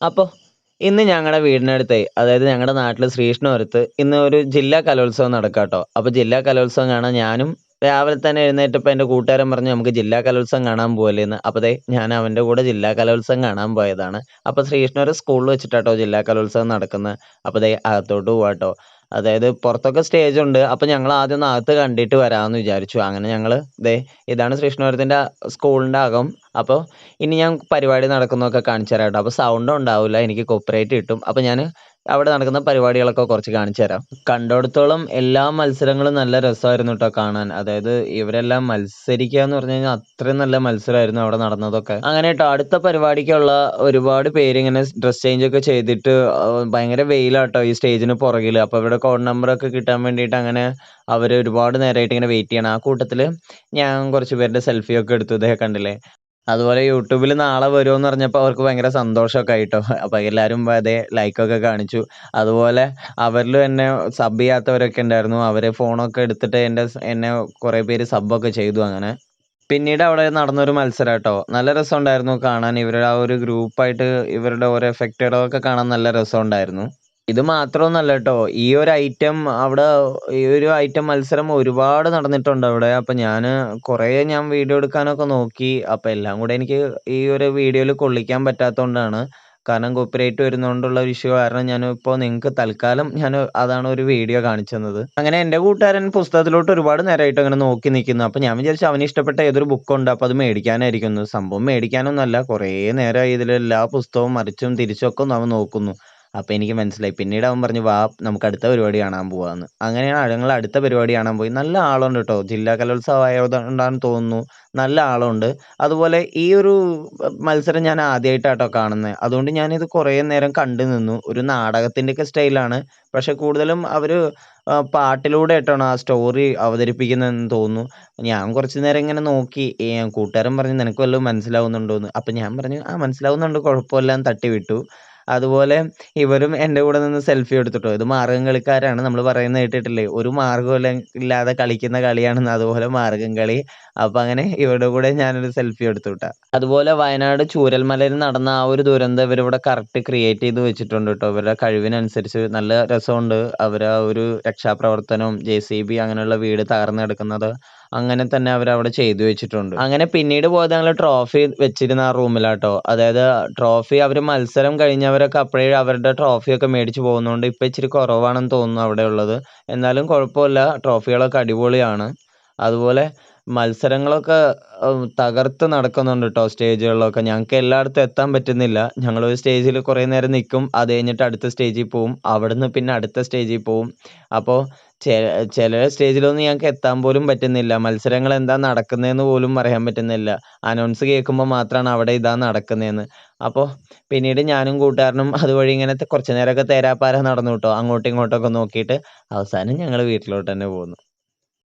അപ്പോൾ ഇന്ന് ഞങ്ങളുടെ വീടിനടുത്ത് അതായത് ഞങ്ങളുടെ നാട്ടിൽ ശ്രീകൃഷ്ണപുരത്ത് ഇന്ന് ഒരു ജില്ലാ കലോത്സവം നടക്കുക കേട്ടോ. അപ്പോൾ ജില്ലാ കലോത്സവം കാണാൻ ഞാനും രാവിലെ തന്നെ എഴുന്നേറ്റപ്പോൾ എൻ്റെ കൂട്ടുകാരൻ പറഞ്ഞു നമുക്ക് ജില്ലാ കലോത്സവം കാണാൻ പോകല്ലേ എന്ന്. അപ്പോൾ ഞാൻ അവൻ്റെ കൂടെ ജില്ലാ കലോത്സവം കാണാൻ പോയതാണ്. അപ്പോൾ ശ്രീകൃഷ്ണപുരം സ്കൂളിൽ വെച്ചിട്ടാട്ടോ ജില്ലാ കലോത്സവം നടക്കുന്നത്. അപ്പോൾ അകത്തോട്ട് പോവാട്ടോ. അതായത് പുറത്തൊക്കെ സ്റ്റേജ് ഉണ്ട്. അപ്പോൾ ഞങ്ങൾ ആദ്യം ഒന്ന് അകത്ത് കണ്ടിട്ട് വരാമെന്ന് വിചാരിച്ചു. അങ്ങനെ ഞങ്ങൾ ഇതാണ് ശ്രീകൃഷ്ണപുരത്തിൻ്റെ സ്കൂളിൻ്റെ അകം. അപ്പോൾ ഇനി ഞാൻ പരിപാടി നടക്കുന്നതൊക്കെ കാണിച്ചു തരാം കേട്ടോ. അപ്പോൾ സൗണ്ടും ഉണ്ടാവില്ല, എനിക്ക് കോപ്പറേറ്റ് കിട്ടും. അപ്പോൾ ഞാൻ അവിടെ നടക്കുന്ന പരിപാടികളൊക്കെ കുറച്ച് കാണിച്ചു തരാം. കണ്ടിടത്തോളം എല്ലാ മത്സരങ്ങളും നല്ല രസമായിരുന്നു കേട്ടോ കാണാൻ. അതായത് ഇവരെല്ലാം മത്സരിക്കുക എന്ന് പറഞ്ഞു കഴിഞ്ഞാൽ അത്രയും നല്ല മത്സരമായിരുന്നു അവിടെ നടന്നതൊക്കെ. അങ്ങനെ കേട്ടോ അടുത്ത പരിപാടിക്കുള്ള ഒരുപാട് പേര് ഇങ്ങനെ ഡ്രസ് ചേഞ്ച് ഒക്കെ ചെയ്തിട്ട് ഭയങ്കര വെയിലാട്ടോ ഈ സ്റ്റേജിന് പുറകിൽ. അപ്പോൾ ഇവിടെ കോഡ് നമ്പറൊക്കെ കിട്ടാൻ വേണ്ടിയിട്ട് അങ്ങനെ അവർ ഒരുപാട് നേരമായിട്ട് ഇങ്ങനെ വെയിറ്റ് ചെയ്യണം. ആ കൂട്ടത്തിൽ ഞാൻ കുറച്ച് പേരുടെ സെൽഫിയൊക്കെ എടുത്തു, ഇതേ കണ്ടില്ലേ. അതുപോലെ യൂട്യൂബിൽ നാളെ വരുമെന്ന് പറഞ്ഞപ്പോൾ അവർക്ക് ഭയങ്കര സന്തോഷമൊക്കെ ആയിട്ടോ. അപ്പോൾ എല്ലാവരും ലൈക്കൊക്കെ കാണിച്ചു. അതുപോലെ അവരിൽ എന്നെ സബ് ചെയ്യാത്തവരൊക്കെ ഉണ്ടായിരുന്നു. അവർ ഫോണൊക്കെ എടുത്തിട്ട് എന്നെ കുറേ പേര് സബ്ബൊക്കെ ചെയ്തു. അങ്ങനെ പിന്നീട് അവിടെ നടന്നൊരു മത്സരം കേട്ടോ. നല്ല രസമുണ്ടായിരുന്നു കാണാൻ. ഇവരുടെ ആ ഒരു ഗ്രൂപ്പായിട്ട് ഇവരുടെ ഓരോ എഫക്റ്റുകളൊക്കെ കാണാൻ നല്ല രസമുണ്ടായിരുന്നു. ഇത് മാത്രമൊന്നുമല്ല കേട്ടോ, ഈ ഒരു ഐറ്റം മത്സരം ഒരുപാട് നടന്നിട്ടുണ്ട് അവിടെ. അപ്പം കുറേ ഞാൻ വീഡിയോ എടുക്കാനൊക്കെ നോക്കി. അപ്പം എല്ലാം കൂടെ എനിക്ക് ഈ ഒരു വീഡിയോയിൽ കൊള്ളിക്കാൻ പറ്റാത്തതുകൊണ്ടാണ്. കാരണം കോപ്പിറൈറ്റ് വരുന്നതുകൊണ്ടുള്ള ഒരു ഇഷ്യൂ കാരണം ഞാനിപ്പോൾ നിങ്ങൾക്ക് തൽക്കാലം അതാണ് ഒരു വീഡിയോ കാണിച്ചു തന്നത്. അങ്ങനെ എൻ്റെ കൂട്ടുകാരൻ പുസ്തകത്തിലോട്ട് ഒരുപാട് നേരമായിട്ട് അങ്ങനെ നോക്കി നിൽക്കുന്നു. അപ്പം ഞാൻ വിചാരിച്ചു അവന് ഇഷ്ടപ്പെട്ട ഏതൊരു ബുക്കുണ്ട്, അപ്പോൾ അത് മേടിക്കാനായിരിക്കുന്നു. സംഭവം മേടിക്കാനൊന്നുമല്ല, കുറേ നേരമായി ഇതിലെല്ലാ പുസ്തകവും മറിച്ചും തിരിച്ചും ഒക്കെ അവൻ നോക്കുന്നു. അപ്പോൾ എനിക്ക് മനസ്സിലായി. പിന്നീട് അവൻ പറഞ്ഞു വാ നമുക്ക് അടുത്ത പരിപാടി കാണാൻ പോവാന്ന്. അങ്ങനെയാണ് ഞങ്ങൾ അടുത്ത പരിപാടി കാണാൻ പോയി. നല്ല ആളുണ്ട് കേട്ടോ, ജില്ലാ കലോത്സവം ആയതുകൊണ്ടാണെന്ന് തോന്നുന്നു നല്ല ആളുണ്ട്. അതുപോലെ ഈ ഒരു മത്സരം ഞാൻ ആദ്യമായിട്ടാട്ടോ കാണുന്നത്. അതുകൊണ്ട് ഞാനിത് കുറേ നേരം കണ്ടു നിന്നു. ഒരു നാടകത്തിൻ്റെയൊക്കെ സ്റ്റൈലാണ്, പക്ഷെ കൂടുതലും അവർ പാട്ടിലൂടെ ആയിട്ടാണ് ആ സ്റ്റോറി അവതരിപ്പിക്കുന്നതെന്ന് തോന്നുന്നു. ഞാൻ കുറച്ച് നേരം ഇങ്ങനെ നോക്കി. കൂട്ടുകാരൻ പറഞ്ഞു നിനക്ക് വല്ലതും മനസ്സിലാവുന്നുണ്ടോയെന്ന്. അപ്പം ഞാൻ പറഞ്ഞു ആ മനസ്സിലാവുന്നുണ്ട്, കുഴപ്പമില്ല എന്ന് തട്ടി വിട്ടു. അതുപോലെ ഇവരും എൻ്റെ കൂടെ നിന്ന് സെൽഫി എടുത്തിട്ടോ. ഇത് മാർഗ്ഗം കളിക്കാരാണ്. നമ്മൾ പറയുന്നത് കേട്ടിട്ടില്ലേ, ഒരു മാർഗ്ഗവും ഇല്ലാതെ കളിക്കുന്ന കളിയാണെന്ന്. അതുപോലെ മാർഗ്ഗം കളി. അപ്പം അങ്ങനെ ഇവരുടെ കൂടെ ഞാനൊരു സെൽഫി എടുത്തു കേട്ടോ. അതുപോലെ വയനാട് ചൂരൽമലയിൽ നടന്ന ആ ഒരു ദുരന്തം ഇവരിവിടെ കറക്റ്റ് ക്രിയേറ്റ് ചെയ്ത് വെച്ചിട്ടുണ്ട് കേട്ടോ. ഇവരുടെ കഴിവിനനുസരിച്ച് നല്ല രസമുണ്ട്. അവർ ആ ഒരു രക്ഷാപ്രവർത്തനവും JCB അങ്ങനെയുള്ള വീട് തകർന്ന് കിടക്കുന്നത് അങ്ങനെ തന്നെ അവരവിടെ ചെയ്തു വെച്ചിട്ടുണ്ട്. അങ്ങനെ പിന്നീട് പോയത് ഞങ്ങൾ ട്രോഫി വെച്ചിരുന്ന ആ റൂമിലാട്ടോ. അതായത് ട്രോഫി അവർ മത്സരം കഴിഞ്ഞവരൊക്കെ അപ്പോഴേ അവരുടെ ട്രോഫിയൊക്കെ മേടിച്ച് പോകുന്നതുകൊണ്ട് ഇപ്പം ഇച്ചിരി കുറവാണെന്ന് തോന്നുന്നു അവിടെ ഉള്ളത്. എന്നാലും കുഴപ്പമില്ല, ട്രോഫികളൊക്കെ അടിപൊളിയാണ്. അതുപോലെ മത്സരങ്ങളൊക്കെ തകർത്ത് നടക്കുന്നുണ്ട് കേട്ടോ സ്റ്റേജുകളിലൊക്കെ. ഞങ്ങൾക്ക് എല്ലായിടത്തും എത്താൻ പറ്റുന്നില്ല. ഞങ്ങളൊരു സ്റ്റേജിൽ കുറേ നേരം നിൽക്കും, അത് കഴിഞ്ഞിട്ട് അടുത്ത സ്റ്റേജിൽ പോവും, അവിടുന്ന് പിന്നെ അടുത്ത സ്റ്റേജിൽ പോവും. അപ്പോൾ ചില സ്റ്റേജിലൊന്നും ഞങ്ങൾക്ക് എത്താൻ പോലും പറ്റുന്നില്ല. മത്സരങ്ങൾ എന്താ നടക്കുന്നതെന്ന് പോലും പറയാൻ പറ്റുന്നില്ല. അനൗൺസ് കേൾക്കുമ്പോൾ മാത്രമാണ് അവിടെ ഇതാ നടക്കുന്നതെന്ന്. അപ്പോൾ പിന്നീട് ഞാനും കൂട്ടുകാരനും അതുവഴി ഇങ്ങനെ കുറച്ച് നേരമൊക്കെ തേരാപ്പാര നടന്നു കേട്ടോ, അങ്ങോട്ടും ഇങ്ങോട്ടൊക്കെ നോക്കിയിട്ട് അവസാനം ഞങ്ങൾ വീട്ടിലോട്ട് തന്നെ പോന്നു.